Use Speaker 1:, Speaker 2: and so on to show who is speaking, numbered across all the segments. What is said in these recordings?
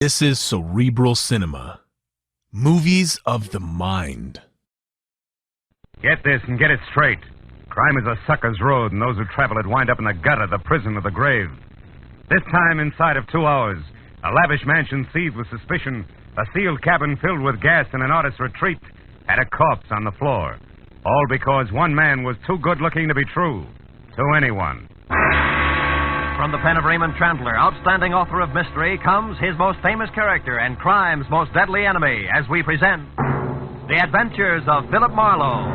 Speaker 1: This is cerebral cinema. Movies of the mind.
Speaker 2: Get this and get it straight. Crime is a sucker's road, and those who travel it wind up in the gutter, the prison, or the grave. This time, inside of 2 hours, a lavish mansion seethed with suspicion, a sealed cabin filled with gas, and an artist's retreat had a corpse on the floor. All because one man was too good-looking to be true to anyone.
Speaker 3: From the pen of Raymond Chandler, outstanding author of mystery, comes his most famous character and crime's most deadly enemy, as we present The Adventures of Philip Marlowe.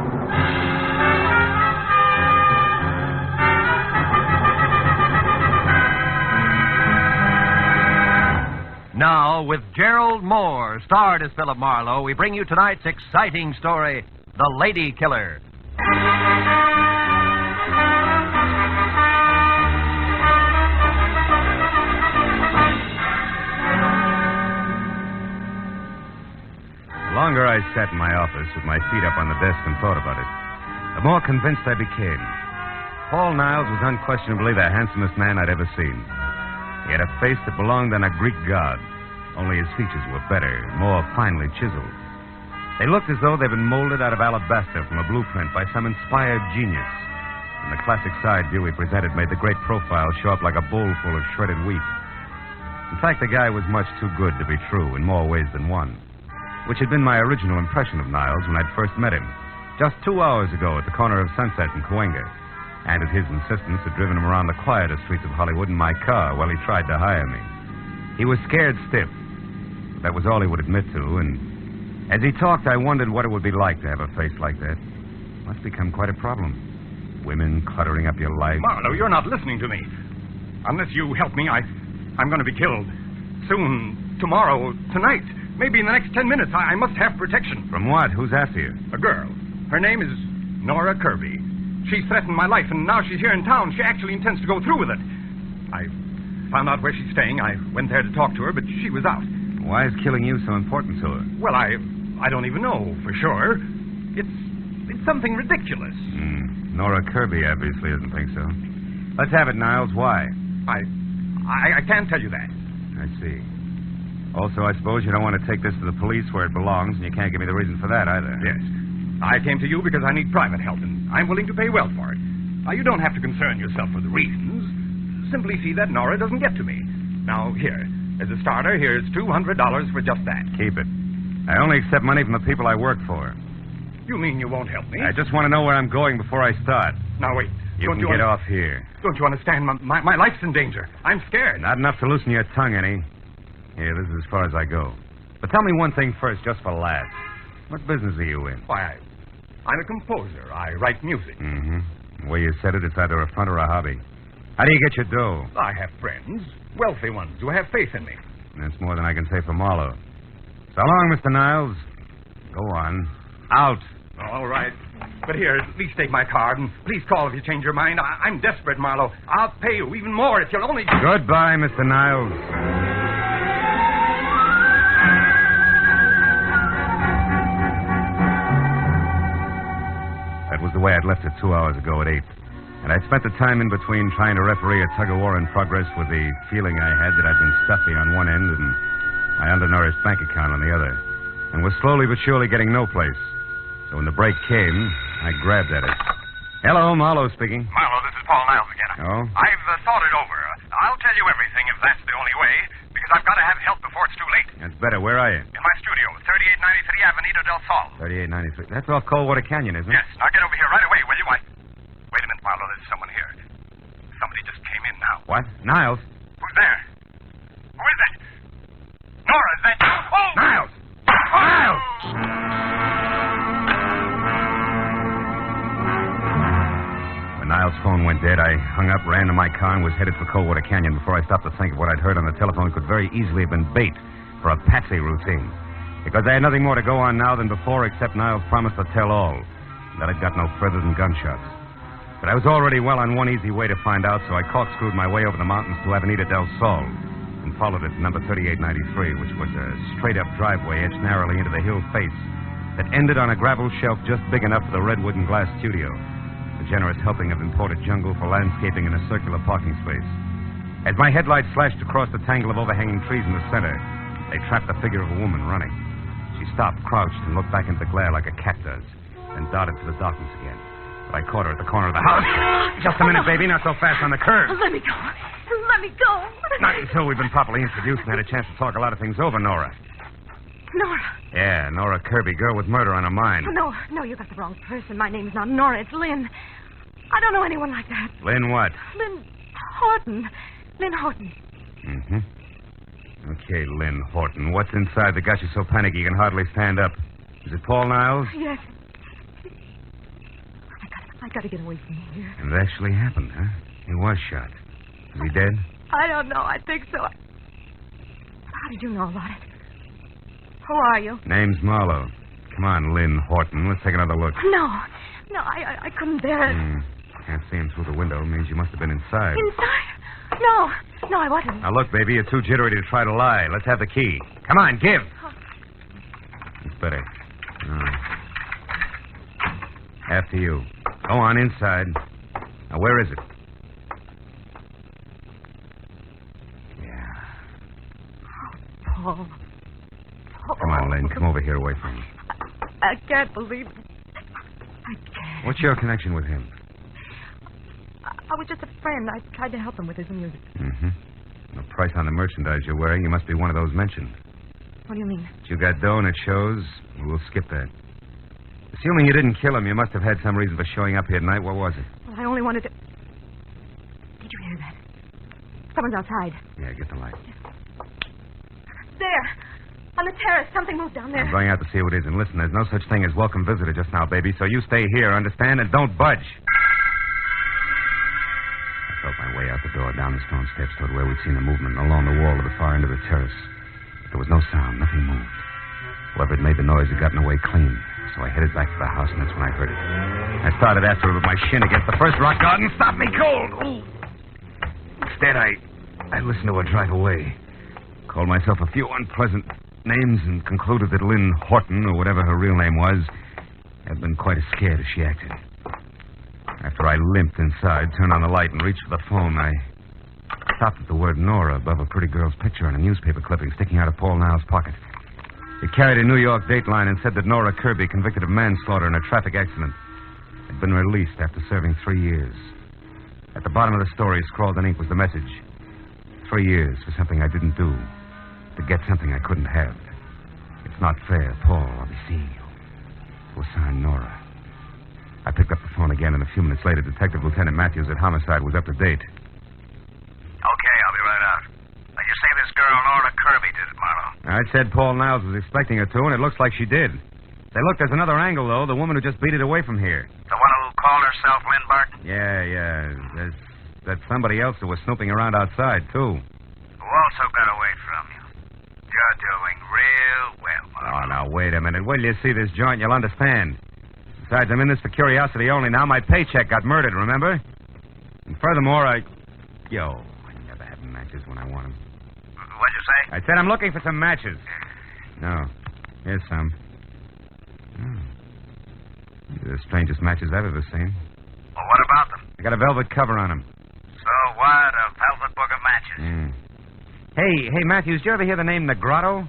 Speaker 3: Now, with Gerald Moore, starred as Philip Marlowe, we bring you tonight's exciting story, The Lady Killer.
Speaker 2: The longer I sat in my office with my feet up on the desk and thought about it, the more convinced I became. Paul Niles was unquestionably the handsomest man I'd ever seen. He had a face that belonged on a Greek god, only his features were better, more finely chiseled. They looked as though they'd been molded out of alabaster from a blueprint by some inspired genius. And the classic side view he presented made the great profile show up like a bowl full of shredded wheat. In fact, the guy was much too good to be true in more ways than one, which had been my original impression of Niles when I'd first met him, just 2 hours ago at the corner of Sunset and Cahuenga, and at his insistence had driven him around the quieter streets of Hollywood in my car while he tried to hire me. He was scared stiff. That was all he would admit to, and as he talked, I wondered what it would be like to have a face like that. Must become quite a problem. Women cluttering up your life.
Speaker 4: Marlowe, you're not listening to me. Unless you help me, I'm going to be killed. Soon, tomorrow, tonight. Maybe in the next 10 minutes. I must have protection.
Speaker 2: From what? Who's after you?
Speaker 4: A girl. Her name is Nora Kirby. She's threatened my life, and now she's here in town. She actually intends to go through with it. I found out where she's staying. I went there to talk to her, but she was out.
Speaker 2: Why is killing you so important to her?
Speaker 4: Well, I don't even know for sure. It's something ridiculous.
Speaker 2: Nora Kirby obviously doesn't think so. Let's have it, Niles. Why?
Speaker 4: I can't tell you that.
Speaker 2: I see. Also, I suppose you don't want to take this to the police where it belongs, and you can't give me the reason for that either.
Speaker 4: Yes. I came to you because I need private help, and I'm willing to pay well for it. Now, you don't have to concern yourself with the reasons. Simply see that Nora doesn't get to me. Now, here, as a starter, here's $200 for just that.
Speaker 2: Keep it. I only accept money from the people I work for.
Speaker 4: You mean you won't help me?
Speaker 2: I just want to know where I'm going before I start.
Speaker 4: Now, wait.
Speaker 2: You can get off here.
Speaker 4: Don't you understand? My life's in danger. I'm scared.
Speaker 2: Not enough to loosen your tongue any. Here, this is as far as I go. But tell me one thing first, just for laughs. What business are you in?
Speaker 4: Why, I'm a composer. I write music.
Speaker 2: The way you said it, it's either a front or a hobby. How do you get your dough?
Speaker 4: I have friends, wealthy ones, who have faith in me.
Speaker 2: That's more than I can say for Marlowe. So long, Mr. Niles. Go on. Out.
Speaker 4: All right. But here, at least take my card, and please call if you change your mind. I'm desperate, Marlowe. I'll pay you even more if you'll only...
Speaker 2: Goodbye, Mr. Niles. That was the way I'd left it 2 hours ago at 8. And I'd spent the time in between trying to referee a tug-of-war in progress with the feeling I had that I'd been stuffy on one end and my undernourished bank account on the other, and was slowly but surely getting no place. So when the break came, I grabbed at it. Hello, Marlowe speaking.
Speaker 5: Marlowe, this is Paul Niles again.
Speaker 2: Oh?
Speaker 5: I've thought it over. I'll tell you everything if that's the only way, because I've got to have help before it's too late.
Speaker 2: That's better. Where are you?
Speaker 5: In my studio, 3893 Avenida del Sol.
Speaker 2: 3893. That's off Coldwater Canyon, isn't it?
Speaker 5: Yes. Now get over here right away, will you? Wait a minute, Marlowe. There's someone here. Somebody just came in now.
Speaker 2: What? Niles?
Speaker 5: Who's there? Who is that? Nora, is that... Oh!
Speaker 2: Niles! Niles! When Niles' phone went dead, I hung up, ran to my car, and was headed for Coldwater Canyon before I stopped to think of what I'd heard on the telephone could very easily have been bait for a patsy routine. Because I had nothing more to go on now than before, except Niles promised to tell all. That had got no further than gunshots. But I was already well on one easy way to find out, so I corkscrewed my way over the mountains to Avenida del Sol and followed it to number 3893, which was a straight-up driveway edged narrowly into the hill face that ended on a gravel shelf just big enough for the redwood and glass studio, a generous helping of imported jungle for landscaping in a circular parking space. As my headlights flashed across the tangle of overhanging trees in the center, They trapped the figure of a woman running. She stopped, crouched, and looked back into the glare like a cat does, then darted to the darkness again. But I caught her at the corner of the house. Just a minute, baby. Not so fast on the curb.
Speaker 6: Let me go. Let me go.
Speaker 2: Not until we've been properly introduced and had a chance to talk a lot of things over, Nora.
Speaker 6: Nora.
Speaker 2: Yeah, Nora Kirby, girl with murder on her mind.
Speaker 6: No, you got the wrong person. My name's not Nora. It's Lynn. I don't know anyone like that.
Speaker 2: Lynn what?
Speaker 6: Lynn Horton. Lynn Horton.
Speaker 2: Mm-hmm. Okay, Lynn Horton. What's inside that got you so panicky you can hardly stand up? Is it Paul Niles?
Speaker 6: Yes. I gotta get away from here.
Speaker 2: And it actually happened, huh? He was shot. Is he dead?
Speaker 6: I don't know. I think so. How did you know about it? Who are you?
Speaker 2: Name's Marlowe. Come on, Lynn Horton. Let's take another look.
Speaker 6: No, I couldn't bear it.
Speaker 2: Can't see him through the window. Means you must have been inside.
Speaker 6: Inside? No, I wasn't.
Speaker 2: Now, look, baby, you're too jittery to try to lie. Let's have the key. Come on, give. It's better. After you. Go on, inside. Now, where is it? Yeah.
Speaker 6: Paul.
Speaker 2: Come on, Lynn. Come over here away from me.
Speaker 6: I can't believe it. I can't.
Speaker 2: What's your connection with him?
Speaker 6: I was just a friend. I tried to help him with his music.
Speaker 2: Mm-hmm. The price on the merchandise you're wearing, you must be one of those mentioned.
Speaker 6: What do you mean?
Speaker 2: If you got dough and it shows, we'll skip that. Assuming you didn't kill him, you must have had some reason for showing up here tonight. What was it?
Speaker 6: Well, I only wanted to... Did you hear that? Someone's outside.
Speaker 2: Yeah, get the light.
Speaker 6: There. On the terrace. Something moved down there.
Speaker 2: I'm going out to see who it is. And listen, there's no such thing as welcome visitor just now, baby, so you stay here, understand? And don't budge. I felt my way out the door, down the stone steps toward where we'd seen the movement, and along the wall to the far end of the terrace. There was no sound. Nothing moved. Whoever had made the noise had gotten away clean. So I headed back to the house, and that's when I heard it. I started after it with my shin against the first rock garden. Stop me cold! Ooh. Instead, I listened to her drive away. Called myself a few unpleasant names and concluded that Lynn Horton, or whatever her real name was, had been quite as scared as she acted. After I limped inside, turned on the light, and reached for the phone, I stopped at the word Nora above a pretty girl's picture on a newspaper clipping sticking out of Paul Niles' pocket. It carried a New York dateline and said that Nora Kirby, convicted of manslaughter in a traffic accident, had been released after serving 3 years. At the bottom of the story, scrawled in ink, was the message. 3 years for something I didn't do, to get something I couldn't have. It's not fair, Paul. I'll be seeing you. It was signed Nora. I picked up the phone again, and a few minutes later, Detective Lieutenant Matthews at Homicide was up to date.
Speaker 5: Okay, I'll be right out. Now, you say this girl, Nora Kirby, did it, Marlowe?
Speaker 2: I said Paul Niles was expecting her to, and it looks like she did. Say, look, there's another angle, though. The woman who just beat it away from here.
Speaker 5: The one who called herself Lynn Barton?
Speaker 2: Yeah. That's somebody else who was snooping around outside, too.
Speaker 5: Who also got away from you. You're doing real well, Marlowe.
Speaker 2: Oh, now, wait a minute. Wait till you see this joint, you'll understand. Besides, I'm in this for curiosity only now. My paycheck got murdered, remember? And furthermore, I never have matches when I want them.
Speaker 5: What'd you say?
Speaker 2: I said I'm looking for some matches. No. Here's some. These are the strangest matches I've ever seen.
Speaker 5: Well, what about them?
Speaker 2: They got a velvet cover on them.
Speaker 5: So what? A velvet book of matches?
Speaker 2: Hey, Matthews, did you ever hear the name Negrotto?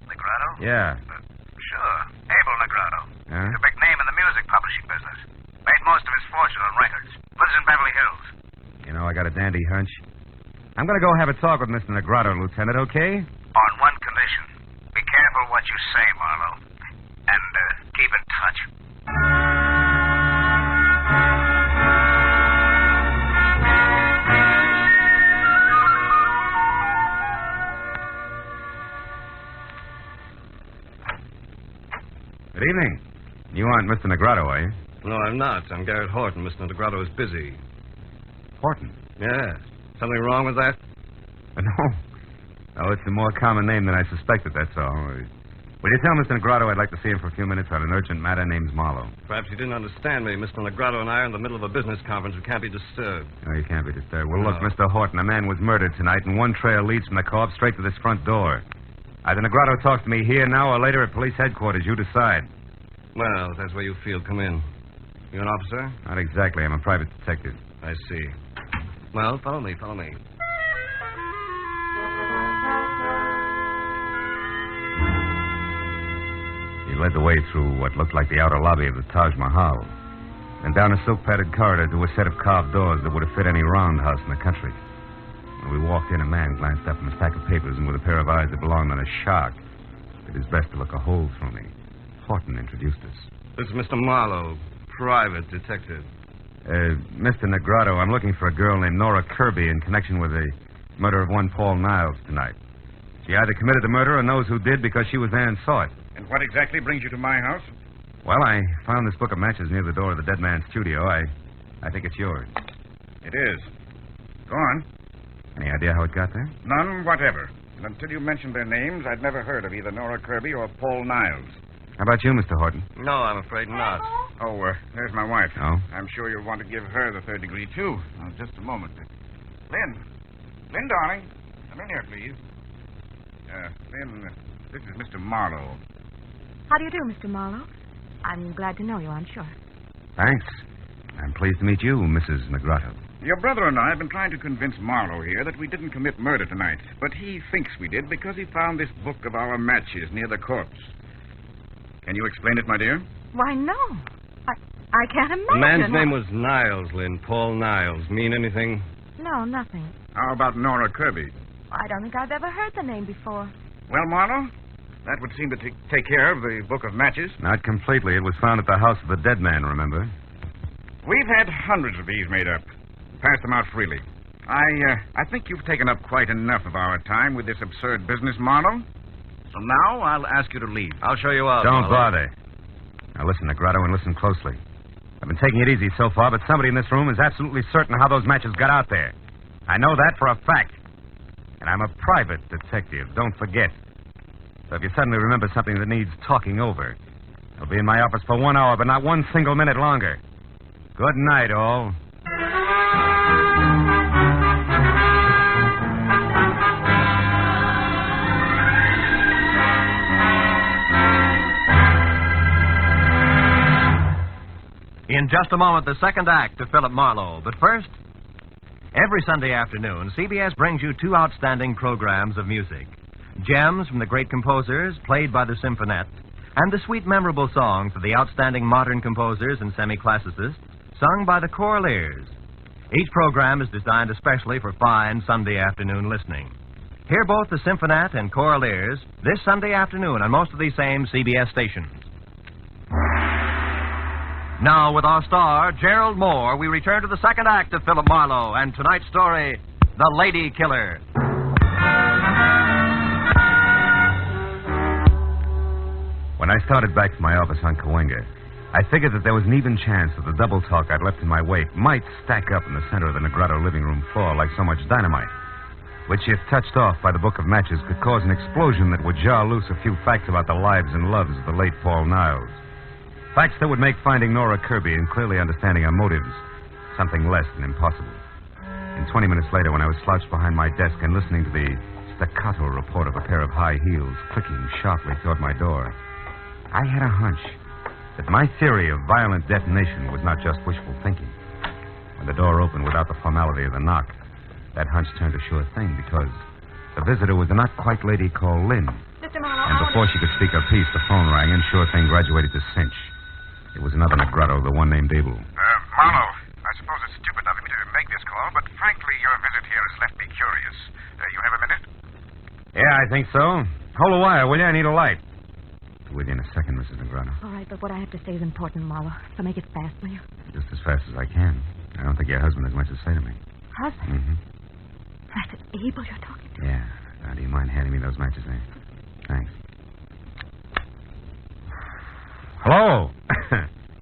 Speaker 5: Negrotto?
Speaker 2: Yeah.
Speaker 5: Sure. Abel Negrotto.
Speaker 2: Huh?
Speaker 5: He's a big name in the music publishing business. Made most of his fortune on records. Lives in Beverly Hills.
Speaker 2: You know, I got a dandy hunch. I'm going to go have a talk with Mr. Negrotto, Lieutenant, okay?
Speaker 5: On one condition. Be careful what you say, Marlowe. And keep in touch.
Speaker 2: Good evening. You aren't Mr. Negrotto, are you?
Speaker 7: No, I'm not. I'm Garrett Horton. Mr. Negrotto is busy.
Speaker 2: Horton?
Speaker 7: Yes. Something wrong with that?
Speaker 2: No, it's a more common name than I suspected, that's all. Will you tell Mr. Negrotto I'd like to see him for a few minutes on an urgent matter named Marlowe?
Speaker 7: Perhaps you didn't understand me. Mr. Negrotto and I are in the middle of a business conference. We can't be disturbed.
Speaker 2: No, you can't be disturbed. Well, look,
Speaker 7: No.
Speaker 2: Mr. Horton, a man was murdered tonight, and one trail leads from the co-op straight to this front door. Either Negrotto talks to me here now or later at police headquarters. You decide.
Speaker 7: Well, if that's where you feel, come in. You an officer?
Speaker 2: Not exactly. I'm a private detective.
Speaker 7: I see. Well, follow me.
Speaker 2: We led the way through what looked like the outer lobby of the Taj Mahal, and down a silk-padded corridor to a set of carved doors that would have fit any roundhouse in the country. When we walked in, a man glanced up from a stack of papers, and with a pair of eyes that belonged on a shark, did his best to look a hole through me. Horton introduced us.
Speaker 7: This is Mr. Marlowe, private detective.
Speaker 2: Mr. Negrato, I'm looking for a girl named Nora Kirby in connection with the murder of one Paul Niles tonight. She either committed the murder or knows who did because she was there and saw it.
Speaker 4: And what exactly brings you to my house?
Speaker 2: Well, I found this book of matches near the door of the dead man's studio. I think it's yours.
Speaker 4: It is. Go on.
Speaker 2: Any idea how it got there?
Speaker 4: None whatever. And until you mentioned their names, I'd never heard of either Nora Kirby or Paul Niles.
Speaker 2: How about you, Mr. Horton?
Speaker 7: No, I'm afraid not.
Speaker 4: Oh, there's my wife.
Speaker 2: Oh?
Speaker 4: I'm sure you'll want to give her the third degree, too. Just a moment. Lynn, darling. Come in here, please. Lynn, this is Mr. Marlowe.
Speaker 6: How do you do, Mr. Marlowe? I'm glad to know you, I'm sure.
Speaker 2: Thanks. I'm pleased to meet you, Mrs. Negrato.
Speaker 4: Your brother and I have been trying to convince Marlowe here that we didn't commit murder tonight, but he thinks we did because he found this book of our matches near the corpse. Can you explain it, my dear?
Speaker 6: Why, no. I can't imagine.
Speaker 7: The man's name was Niles, Lynn. Paul Niles. Mean anything?
Speaker 6: No, nothing.
Speaker 4: How about Nora Kirby?
Speaker 6: I don't think I've ever heard the name before.
Speaker 4: Well, Marlowe, that would seem to take care of the book of matches.
Speaker 2: Not completely. It was found at the house of the dead man, remember?
Speaker 4: We've had hundreds of these made up. Pass them out freely. I think you've taken up quite enough of our time with this absurd business, Marlowe. So now I'll ask you to leave.
Speaker 7: I'll show you out.
Speaker 2: Don't
Speaker 7: Marlowe.
Speaker 2: bother. Now listen, Negrato, and listen closely. I've been taking it easy so far, but somebody in this room is absolutely certain how those matches got out there. I know that for a fact. And I'm a private detective, don't forget. So if you suddenly remember something that needs talking over, I'll be in my office for 1 hour, but not one single minute longer. Good night, all.
Speaker 3: In just a moment, the second act of Philip Marlowe. But first, every Sunday afternoon, CBS brings you two outstanding programs of music. Gems from the great composers, played by the Symphonette, and the sweet, memorable songs of the outstanding modern composers and semi-classicists, sung by the Choraleers. Each program is designed especially for fine Sunday afternoon listening. Hear both the Symphonette and Choraleers this Sunday afternoon on most of these same CBS stations. Now, with our star, Gerald Moore, we return to the second act of Philip Marlowe and tonight's story, The Lady Killer.
Speaker 2: When I started back to my office on Cahuenga, I figured that there was an even chance that the double talk I'd left in my wake might stack up in the center of the Negrato living room floor like so much dynamite, which, if touched off by the book of matches, could cause an explosion that would jar loose a few facts about the lives and loves of the late Paul Niles. Facts that would make finding Nora Kirby and clearly understanding her motives something less than impossible. And 20 minutes later, when I was slouched behind my desk and listening to the staccato report of a pair of high heels clicking sharply toward my door, I had a hunch that my theory of violent detonation was not just wishful thinking. When the door opened without the formality of the knock, that hunch turned a sure thing because the visitor was a not-quite lady called Lynn.
Speaker 6: Mr. Marlowe,
Speaker 2: And before she could speak her piece, the phone rang and sure thing graduated to cinch. It was another Negrato, the one named Abel.
Speaker 5: Marlowe, I suppose it's stupid of me to make this call, but frankly, your visit here has left me curious. You have a minute?
Speaker 2: Yeah, I think so. Hold a wire, will you? I need a light. With you in a second, Mrs. Negrato.
Speaker 6: All right, but what I have to say is important, Marlowe. So make it fast, will you?
Speaker 2: Just as fast as I can. I don't think your husband has much to say to me.
Speaker 6: Husband?
Speaker 2: Mm-hmm.
Speaker 6: That's Abel you're talking to.
Speaker 2: Yeah. Now, do you mind handing me those matches there? Thanks. Hello.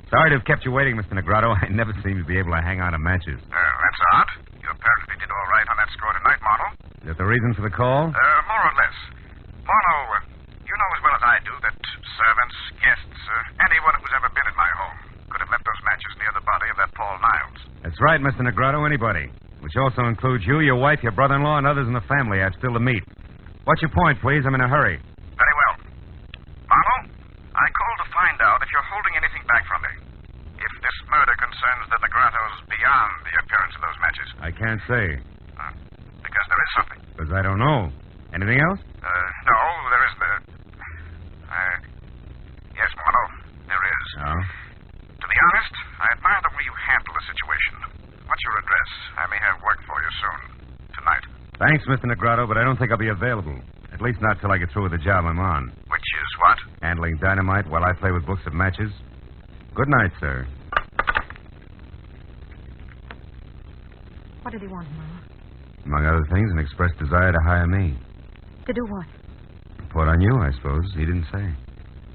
Speaker 2: Sorry to have kept you waiting, Mr. Negrato. I never seem to be able to hang on to matches.
Speaker 5: That's odd. You apparently did all right on that score tonight, Marlowe.
Speaker 2: Is that the reason for the call?
Speaker 5: More or less. Marlowe, you know as well as I do that servants, guests, anyone who's ever been in my home could have left those matches near the body of that Paul Niles.
Speaker 2: That's right, Mr. Negrato. Anybody. Which also includes you, your wife, your brother-in-law, and others in the family I've still to meet. What's your point, please? I'm in a hurry.
Speaker 5: Very well. Marlowe, I called to find out if you're holding anything back from me. If this murder concerns the Negratos beyond the appearance of those matches.
Speaker 2: I can't say.
Speaker 5: Because there is something.
Speaker 2: Because I don't know. Anything else?
Speaker 5: No, there isn't. Yes,
Speaker 2: Thanks, Mr. Negrado, but I don't think I'll be available. At least not till I get through with the job I'm on.
Speaker 5: Which is what?
Speaker 2: Handling dynamite while I play with books of matches. Good night, sir.
Speaker 6: What did he want, Marlowe?
Speaker 2: Among other things, an expressed desire to hire me.
Speaker 6: To do what?
Speaker 2: Report on you, I suppose. He didn't say.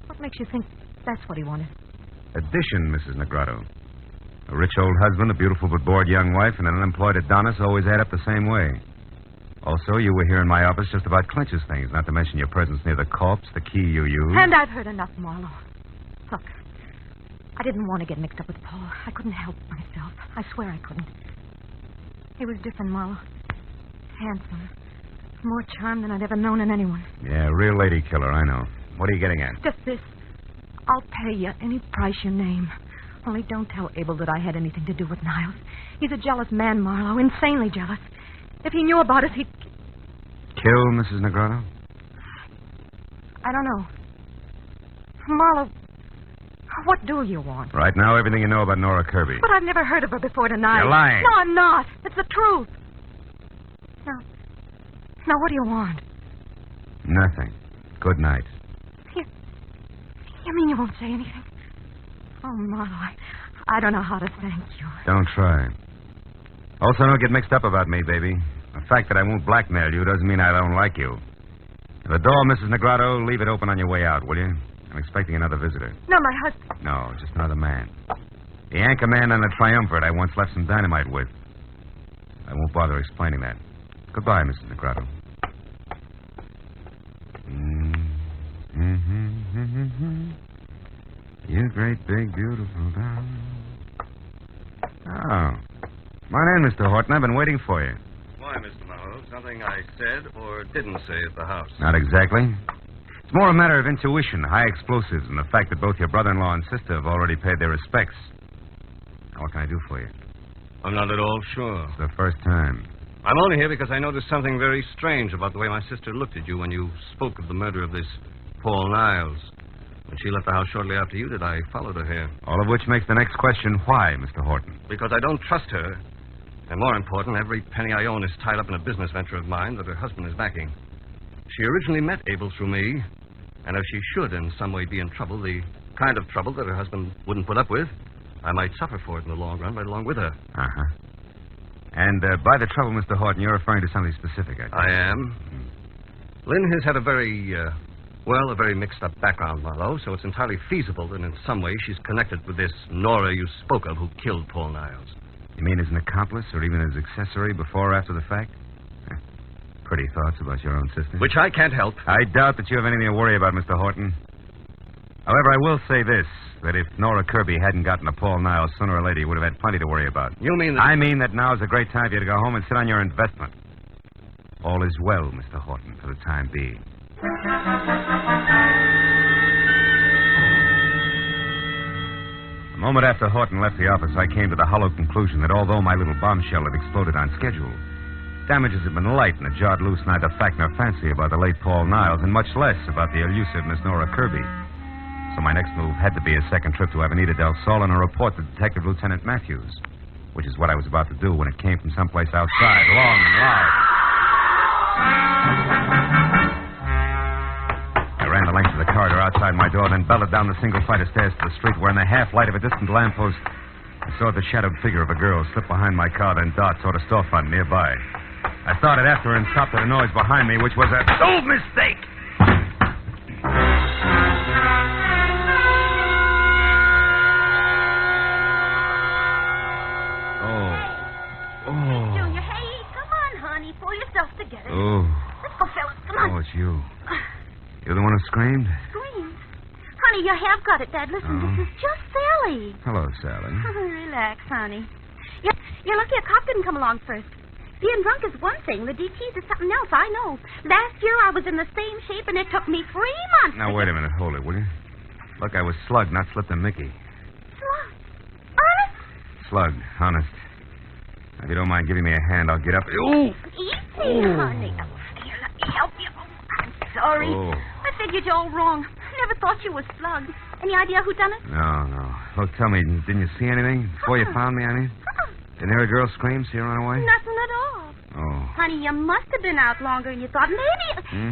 Speaker 6: What makes you think that's what he wanted?
Speaker 2: Addition, Mrs. Negrado. A rich old husband, a beautiful but bored young wife, and an unemployed Adonis always add up the same way. Also, you were here in my office just about Clinch's things, not to mention your presence near the corpse, the key you used.
Speaker 6: And I've heard enough, Marlowe. Look, I didn't want to get mixed up with Paul. I couldn't help myself. I swear I couldn't. He was different, Marlowe. Handsome. More charm than I'd ever known in anyone.
Speaker 2: Yeah, real lady killer, I know. What are you getting at?
Speaker 6: Just this. I'll pay you any price you name. Only don't tell Abel that I had anything to do with Niles. He's a jealous man, Marlowe. Insanely jealous. If he knew about us, he'd...
Speaker 2: Kill Mrs. Negrado?
Speaker 6: I don't know. Marlowe, what do you want?
Speaker 2: Right now, everything you know about Nora Kirby.
Speaker 6: But I've never heard of her before tonight.
Speaker 2: You're lying.
Speaker 6: No, I'm not. It's the truth. Now, what do you want?
Speaker 2: Nothing. Good night.
Speaker 6: You mean you won't say anything? Oh, Marlowe, I don't know how to thank you.
Speaker 2: Don't try. Also, don't get mixed up about me, baby. The fact that I won't blackmail you doesn't mean I don't like you. The door, Mrs. Negrado, leave it open on your way out, will you? I'm expecting another visitor.
Speaker 6: No, my husband.
Speaker 2: No, just another man. The anchor man on the Triumvirate I once left some dynamite with. I won't bother explaining that. Goodbye, Mrs. Negrado. You great, big, beautiful darling. Oh. My name, Mr. Horton. I've been waiting for you.
Speaker 7: Why, Mr. Marlowe? Something I said or didn't say at the house.
Speaker 2: Not exactly. It's more a matter of intuition, high explosives, and the fact that both your brother-in-law and sister have already paid their respects. Now, what can I do for you?
Speaker 7: I'm not at all sure.
Speaker 2: It's the first time.
Speaker 7: I'm only here because I noticed something very strange about the way my sister looked at you when you spoke of the murder of this Paul Niles. When she left the house shortly after you did, I followed her here.
Speaker 2: All of which makes the next question, why, Mr. Horton?
Speaker 7: Because I don't trust her. And more important, every penny I own is tied up in a business venture of mine that her husband is backing. She originally met Abel through me, and if she should in some way be in trouble, the kind of trouble that her husband wouldn't put up with, I might suffer for it in the long run right along with her.
Speaker 2: Uh-huh. And by the trouble, Mr. Horton, you're referring to something specific, I think.
Speaker 7: I am. Lynn has had a very mixed-up background, Marlowe, so it's entirely feasible that in some way she's connected with this Nora you spoke of who killed Paul Niles.
Speaker 2: You mean as an accomplice or even as accessory before or after the fact? Pretty thoughts about your own sister.
Speaker 7: Which I can't help.
Speaker 2: I doubt that you have anything to worry about, Mr. Horton. However, I will say this, that if Nora Kirby hadn't gotten to Paul Niles, sooner or later you would have had plenty to worry about.
Speaker 7: You mean that...
Speaker 2: I mean that now is a great time for you to go home and sit on your investment. All is well, Mr. Horton, for the time being. A moment after Horton left the office, I came to the hollow conclusion that although my little bombshell had exploded on schedule, damages had been light and had jarred loose neither fact nor fancy about the late Paul Niles, and much less about the elusive Miss Nora Kirby. So my next move had to be a second trip to Avenida del Sol and a report to Detective Lieutenant Matthews, which is what I was about to do when it came from someplace outside, long and loud. I ran the length of the corridor outside my door, then bellowed down the single flight of stairs to the street where in the half-light of a distant lamppost I saw the shadowed figure of a girl slip behind my car, then dart toward a storefront nearby. I started after her and stopped at a noise behind me, which was a mistake!
Speaker 8: Junior, hey, come on, honey. Pull yourself together.
Speaker 2: Oh.
Speaker 8: Let's go, fellas. Come on.
Speaker 2: Oh, it's you. You're the one who screamed?
Speaker 8: Scream. Honey, you have got it, Dad. Listen, this is just Sally.
Speaker 2: Hello, Sally.
Speaker 8: Relax, honey. You're lucky a cop didn't come along first. Being drunk is one thing. The DTs is something else, I know. Last year I was in the same shape, and it took me 3 months.
Speaker 2: Now, wait a minute. Hold it, will you? Look, I was slugged, not slipped a Mickey.
Speaker 8: Slugged? Honest?
Speaker 2: Slugged, honest. If you don't mind giving me a hand, I'll get up. Ooh!
Speaker 8: Easy, honey. Here, let me help you. I'm sorry.
Speaker 2: Oh.
Speaker 8: I figured you all wrong. Never thought you were slugged. Any idea who done it?
Speaker 2: No. Look, tell me, didn't you see anything? Before you found me, I mean? Didn't hear a girl scream, see her run away?
Speaker 8: Nothing at all.
Speaker 2: Oh.
Speaker 8: Honey, you must have been out longer than you thought. Maybe...
Speaker 2: Hmm?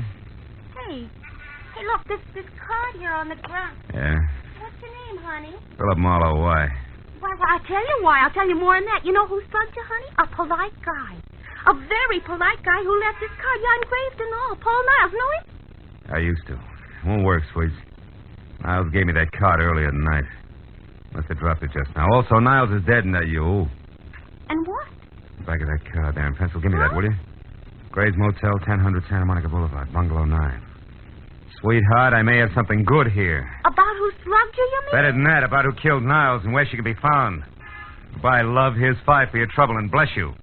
Speaker 8: Hey, look, this card here on the ground.
Speaker 2: Yeah?
Speaker 8: What's your name, honey?
Speaker 2: Philip Marlowe, why?
Speaker 8: Why, I'll tell you why. I'll tell you more than that. You know who slugged you, honey? A polite guy. A very polite guy who left this card. Yeah, engraved and all. Paul Niles. Know him?
Speaker 2: I used to. Won't work, sweets. Niles gave me that card earlier tonight. Must have dropped it just now. Also, Niles is dead, and you.
Speaker 8: And what?
Speaker 2: Back of that card there in pencil. Give me that, will you? Gray's Motel, 1000 Santa Monica Boulevard, Bungalow 9. Sweetheart, I may have something good here.
Speaker 8: About who slugged you, you mean?
Speaker 2: Better than that, about who killed Niles and where she can be found. Goodbye, love. Here's 5 for your trouble, and bless you.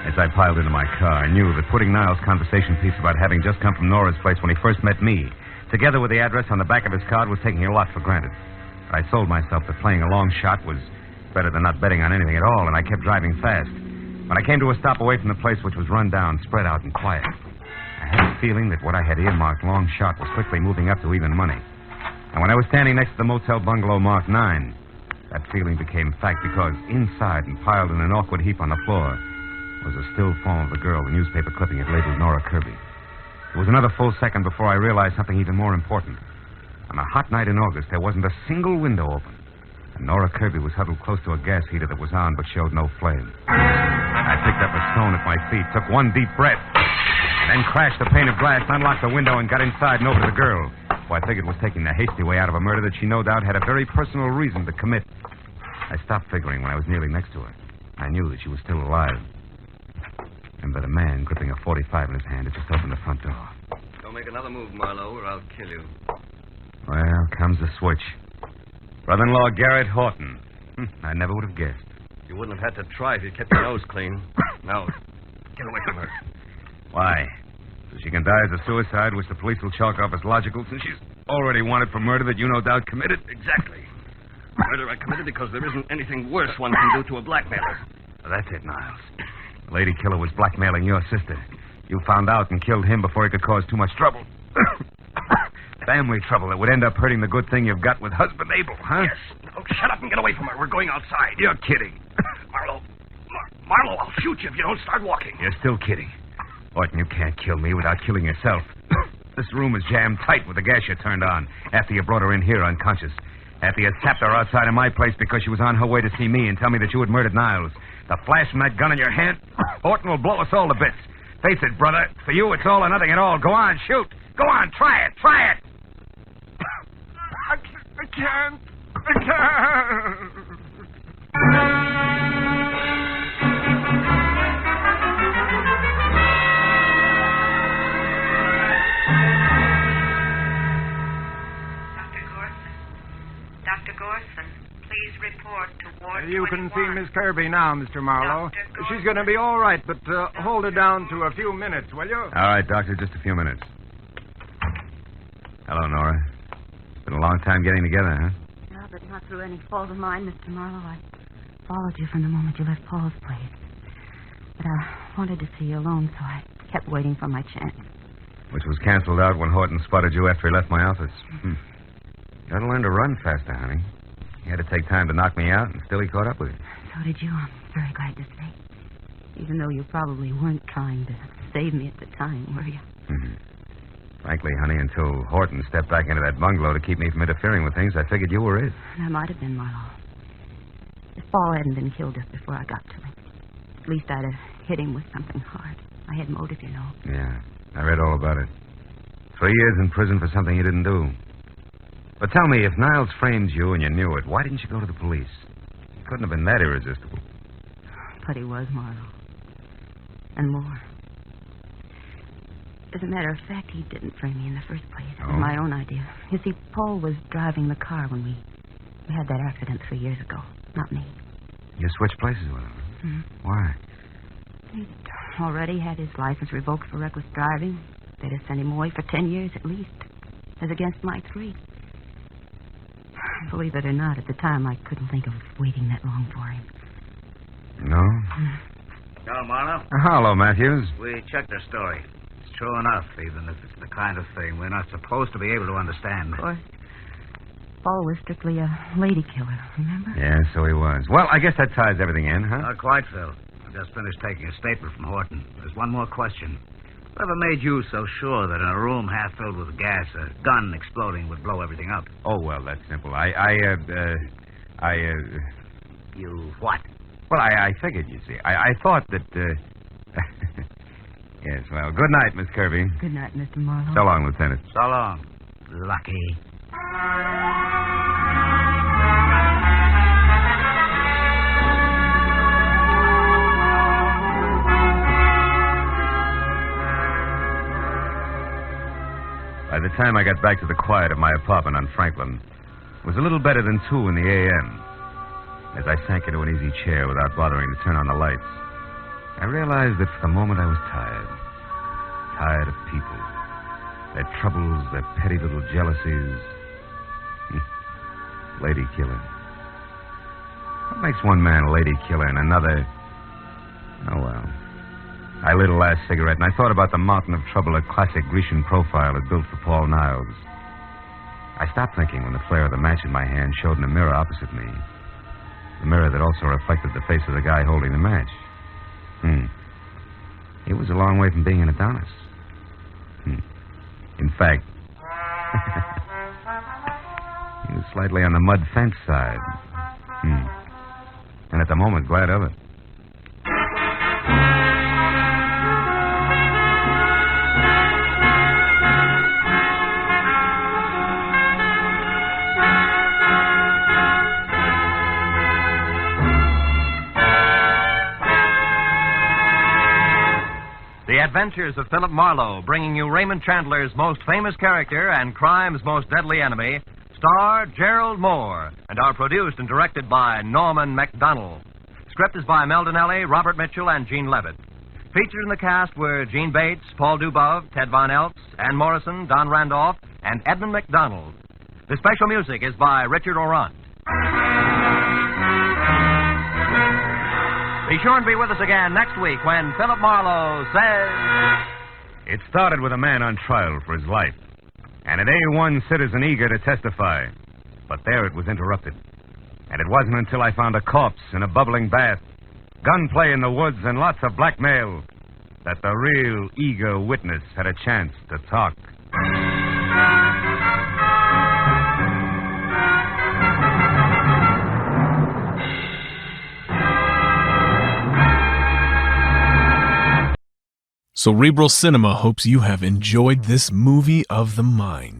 Speaker 2: As I piled into my car, I knew that putting Niles' conversation piece about having just come from Nora's place when he first met me, together with the address on the back of his card, was taking a lot for granted. I sold myself that playing a long shot was better than not betting on anything at all, and I kept driving fast. When I came to a stop away from the place, which was run down, spread out, and quiet, I had a feeling that what I had earmarked long shot was quickly moving up to even money. And when I was standing next to the motel bungalow marked 9, that feeling became fact because inside and piled in an awkward heap on the floor was a still form of the girl the newspaper clipping had labeled Nora Kirby. It was another full second before I realized something even more important. On a hot night in August, there wasn't a single window open. And Nora Kirby was huddled close to a gas heater that was on but showed no flame. I picked up a stone at my feet, took one deep breath, then crashed the pane of glass, unlocked the window, and got inside and over to the girl, who I figured was taking the hasty way out of a murder that she no doubt had a very personal reason to commit. I stopped figuring when I was nearly next to her. I knew that she was still alive. And but a man gripping a .45 in his hand had just opened the front door.
Speaker 7: Don't make another move, Marlowe, or I'll kill you.
Speaker 2: Well, comes the switch. Brother-in-law Garrett Horton. I never would have guessed.
Speaker 7: You wouldn't have had to try if you kept your nose clean. Now, get away from her.
Speaker 2: Why? So she can die as a suicide, which the police will chalk off as logical, since she's already wanted for murder that you no doubt committed?
Speaker 7: Exactly. Murder I committed because there isn't anything worse one can do to a blackmailer.
Speaker 2: Well, that's it, Niles. The lady killer was blackmailing your sister. You found out and killed him before he could cause too much trouble. Family trouble that would end up hurting the good thing you've got with husband Abel, huh?
Speaker 4: Yes. Now, shut up and get away from her. We're going outside.
Speaker 2: You're kidding.
Speaker 4: Marlowe, I'll shoot you if you don't start walking.
Speaker 2: You're still kidding. Horton, you can't kill me without killing yourself. This room is jammed tight with the gas you turned on after you brought her in here unconscious. After you tapped her outside of my place because she was on her way to see me and tell me that you had murdered Niles. The flash from that gun in your hand, Horton will blow us all to bits. Face it, brother. For you, it's all or nothing at all. Go on, shoot. Go on, try it. Try it.
Speaker 4: I can't. I can't.
Speaker 9: Dr. Gorson, please report to Ward
Speaker 10: You
Speaker 9: 21.
Speaker 10: can see Miss Kirby now, Mr. Marlowe. She's going to be all right, but hold her down to a few minutes, will you?
Speaker 2: All right, Doctor, just a few minutes. Hello, Nora. Been a long time getting together, huh?
Speaker 6: No, but not through any fault of mine, Mr. Marlowe. I followed you from the moment you left Paul's place. But I wanted to see you alone, so I kept waiting for my chance.
Speaker 2: Which was canceled out when Horton spotted you after he left my office. Gotta learn to run faster, honey. He had to take time to knock me out, and still he caught up with you.
Speaker 6: So did you. I'm very glad to say. Even though you probably weren't trying to save me at the time, were you?
Speaker 2: Frankly, honey, until Horton stepped back into that bungalow to keep me from interfering with things, I figured you were it.
Speaker 6: That might have been Marlowe. If Paul hadn't been killed just before I got to him, at least I'd have hit him with something hard. I had motive, you know.
Speaker 2: Yeah, I read all about it. 3 years in prison for something you didn't do. But tell me, if Niles framed you and you knew it, why didn't you go to the police? He couldn't have been that irresistible.
Speaker 6: But he was, Marlowe. And more. As a matter of fact, he didn't frame me in the first place. It was my own idea. You see, Paul was driving the car when we had that accident 3 years ago. Not me.
Speaker 2: You switched places with him? Why?
Speaker 6: He'd already had his license revoked for reckless driving. They'd have sent him away for 10 years at least, as against my 3. Believe it or not, at the time I couldn't think of waiting that long for him.
Speaker 2: No?
Speaker 5: Hello, Marlowe.
Speaker 2: Hello, Matthews.
Speaker 5: We checked the story. It's true enough, even if it's the kind of thing we're not supposed to be able to understand.
Speaker 6: Of course. Paul was strictly a lady killer, remember?
Speaker 2: Yeah, so he was. Well, I guess that ties everything in, huh?
Speaker 11: Not quite, Phil. I just finished taking a statement from Horton. There's one more question. Whatever made you so sure that in a room half filled with gas, a gun exploding would blow everything up?
Speaker 2: Oh, well, that's simple.
Speaker 11: You what?
Speaker 2: Well, I figured, you see. I thought that, Yes, well, good night, Miss Kirby.
Speaker 6: Good night, Mr. Marlowe.
Speaker 2: So long, Lieutenant.
Speaker 11: So long. Lucky.
Speaker 2: By the time I got back to the quiet of my apartment on Franklin, it was a little better than 2 in the a.m. As I sank into an easy chair without bothering to turn on the lights, I realized that for the moment I was tired. Tired of people. Their troubles, their petty little jealousies. Lady killing. What makes one man a lady killer and another... Oh, well. I lit a last cigarette, and I thought about the mountain of trouble a classic Grecian profile had built for Paul Niles. I stopped thinking when the flare of the match in my hand showed in a mirror opposite me. The mirror that also reflected the face of the guy holding the match. He was a long way from being an Adonis. In fact, he was slightly on the mud fence side. And at the moment, glad of it.
Speaker 3: The Adventures of Philip Marlowe, bringing you Raymond Chandler's most famous character and crime's most deadly enemy, star Gerald Moore, and are produced and directed by Norman MacDonald. Script is by Mel Donnelly, Robert Mitchell, and Gene Levitt. Featured in the cast were Gene Bates, Paul Dubov, Ted Von Eltz, Ann Morrison, Don Randolph, and Edmund MacDonald. The special music is by Richard Orant. Be sure and be with us again next week when Philip Marlowe says...
Speaker 2: It started with a man on trial for his life, and an A1 citizen eager to testify. But there it was interrupted. And it wasn't until I found a corpse in a bubbling bath, gunplay in the woods, and lots of blackmail that the real eager witness had a chance to talk.
Speaker 1: Cerebral Cinema hopes you have enjoyed this movie of the mind.